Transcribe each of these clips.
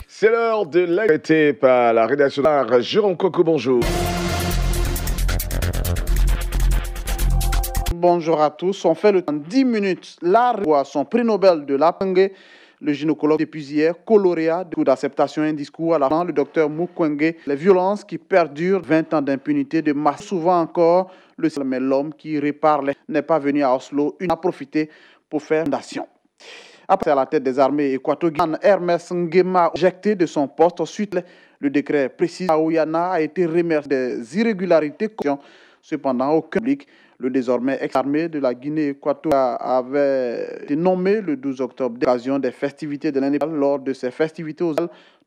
C'est l'heure de l'actualité par la rédaction de Jérôme Coco, bonjour. Bonjour à tous. On fait le temps 10 minutes. La revoit son prix Nobel de la Mukwege, le gynécologue depuis hier, lauréat de d'acceptation un discours à la fin, le docteur Mukwege. Les violences qui perdurent, 20 ans d'impunité, de masse, souvent encore, mais l'homme qui répare n'est pas venu à Oslo, il a profité pour faire fondation. Après à la tête des armées équatoriennes, Hermès Nguema éjecté de son poste. Ensuite, le décret précis Aouyana a été remercié des irrégularités. Cependant, aucun public. Le désormais ex-armée de la Guinée équatoriale avait été nommé le 12 octobre d'occasion des festivités de l'indépendance. Lors de ces festivités,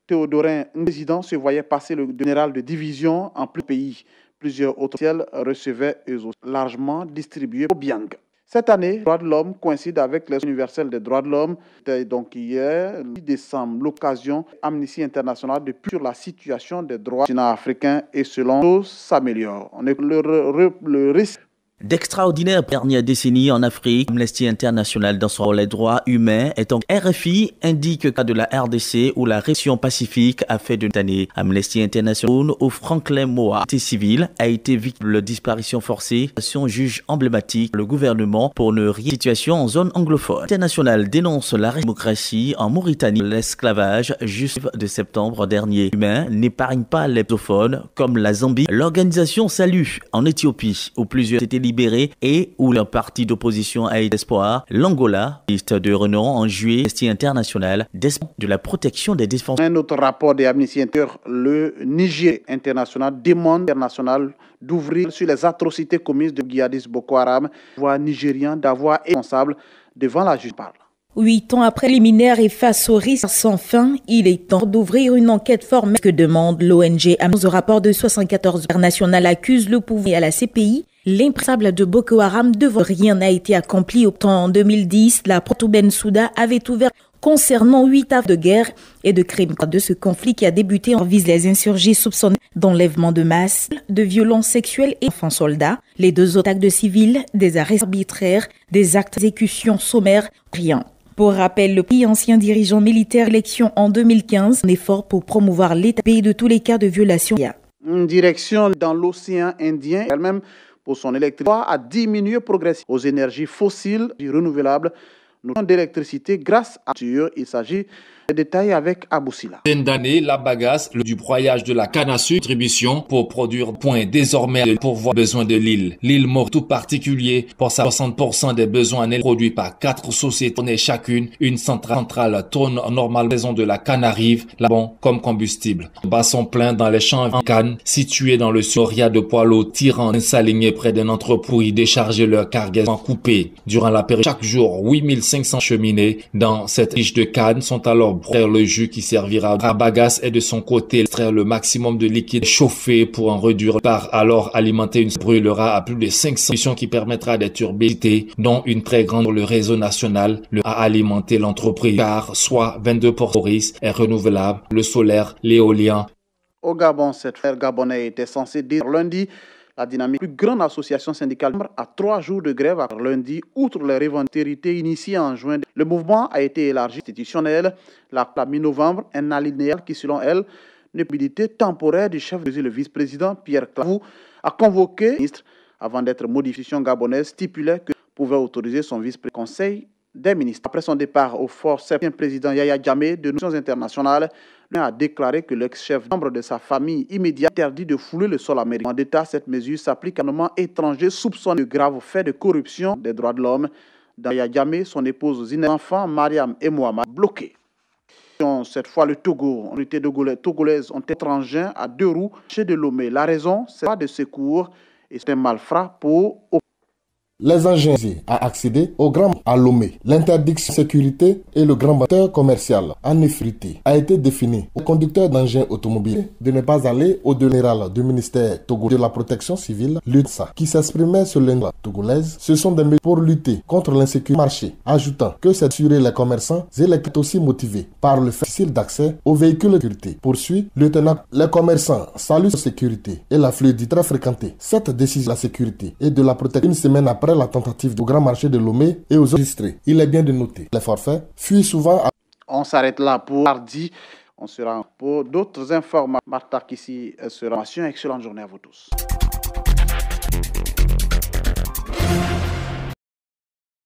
Théodorin, président, se voyait passer le général de division en plus pays. Plusieurs autres officiels recevaient eux aussi largement distribués au Biang. Cette année, les droits de l'homme coïncide avec les universels des droits de l'homme. C'était donc hier, le 10 décembre, l'occasion Amnesty International depuis sur la situation des droits africains et selon nous s'améliore. On est le risque d'extraordinaire dernière décennie en Afrique, Amnesty International dans son rôle des droits humains et donc RFI indique que cas de la RDC où la répression pacifique a fait d'une année. Amnesty International où Franklin Moa, civil, a été victime de disparition forcée. Son juge emblématique, le gouvernement pour ne rien situation en zone anglophone. International dénonce la démocratie en Mauritanie, l'esclavage juste de septembre dernier. Humain n'épargne pas les lusophones comme la Zambie. L'organisation Salut en Éthiopie où plusieurs étaient libérés et où leur parti d'opposition a eu d'espoir. L'Angola, liste de renom en juillet, Amnesty International, de la protection des défenseurs. Un autre rapport de Amnesty International, le Niger International demande international d'ouvrir sur les atrocités commises de djihadistes Boko Haram, voire nigériens d'avoir été responsables devant la justice. 8 ans après préliminaire et face au risque sans fin, il est temps d'ouvrir une enquête formelle que demande l'ONG. Le rapport de 74 international accuse le pouvoir à la CPI. L'impensable de Boko Haram devant rien n'a été accompli. En 2010, la Porto Bensouda avait ouvert concernant 8 affaires de guerre et de crimes de ce conflit qui a débuté en vise les insurgés soupçonnés d'enlèvement de masse, de violences sexuelles et enfants soldats. Les 2 attaques de civils, des arrêts arbitraires, des actes d'exécution sommaires, rien. Pour rappel, le pays ancien dirigeant militaire élection en 2015, un effort pour promouvoir l'état pays de tous les cas de violation. Une direction dans l'océan Indien, elle-même pour son électricité, a diminué progressivement aux énergies fossiles et renouvelables d'électricité grâce à il s'agit des détails avec Aboussila. D'années, la bagasse du broyage de la canne à sucre, contribution pour produire point désormais de pourvoir besoin de l'île. L'île Maurice, tout particulier, pour sa 60% des besoins produits par 4 sociétés chacune. Une centrale tourne normale raison de la canne arrive, là bon, comme combustible. Basson plein dans les champs en canne, situés dans le sud, de poids lourds tirant s'aligner près d'un entrepôt y décharger leur cargaison coupée. Durant la période, chaque jour, 8500 cheminées dans cette riche de canne sont alors extraire le jus qui servira à bagasse et de son côté extraire le maximum de liquide chauffé pour en réduire par alors alimenter une brûlera à plus de 500 qui permettra des turbidité dont une très grande pour le réseau national à alimenter l'entreprise car soit 22% est renouvelable, le solaire, l'éolien. Au Gabon, cette fête gabonaise était censée dire lundi la dynamique plus grande association syndicale à 3 jours de grève à lundi, outre les revendications initiées en juin. Le mouvement a été élargi institutionnel la mi-novembre, un alinéa qui, selon elle, une mobilité temporaire du chef de le vice-président Pierre Clavou a convoqué le ministre avant d'être modification gabonaise stipulait que pouvait autoriser son vice-président conseil des ministres. Après son départ au fort, le président Yaya Jammeh de Nations internationales a déclaré que l'ex-chef membre de sa famille immédiate interdit de fouler le sol américain. En d'état, cette mesure s'applique à un homme étranger soupçonné de graves faits de corruption des droits de l'homme. Dans Yaya Jammeh, son épouse Zineb, enfants Mariam et Mohamed bloqués. Cette fois, le Togo, les autorités togolaises ont été étrangers à 2 roues chez de Lomé. La raison, c'est pas de secours et c'est un malfrat pour... Les engins à accéder au Grand à Lomé. L'interdiction de sécurité et le grand batteur commercial en effrité a été défini aux conducteurs d'engins automobiles de ne pas aller au général du ministère togolais de la protection civile, l'UTSA, qui s'exprimait sur l'industrie togolaise. Ce sont des mesures pour lutter contre l'insécurité marché, ajoutant que c'est assurer les commerçants et les clients aussi motivés par le facile d'accès aux véhicules de sécurité. Poursuit le lieutenant. Les commerçants saluent la sécurité et la fluidité très fréquentée. Cette décision de la sécurité et de la protection une semaine après la tentative du grand marché de Lomé et aux enregistrés. Il est bien de noter. Les forfaits fuient souvent à... On s'arrête là pour mardi. On sera pour d'autres informations. Martha Kissi sera. Excellente journée à vous tous.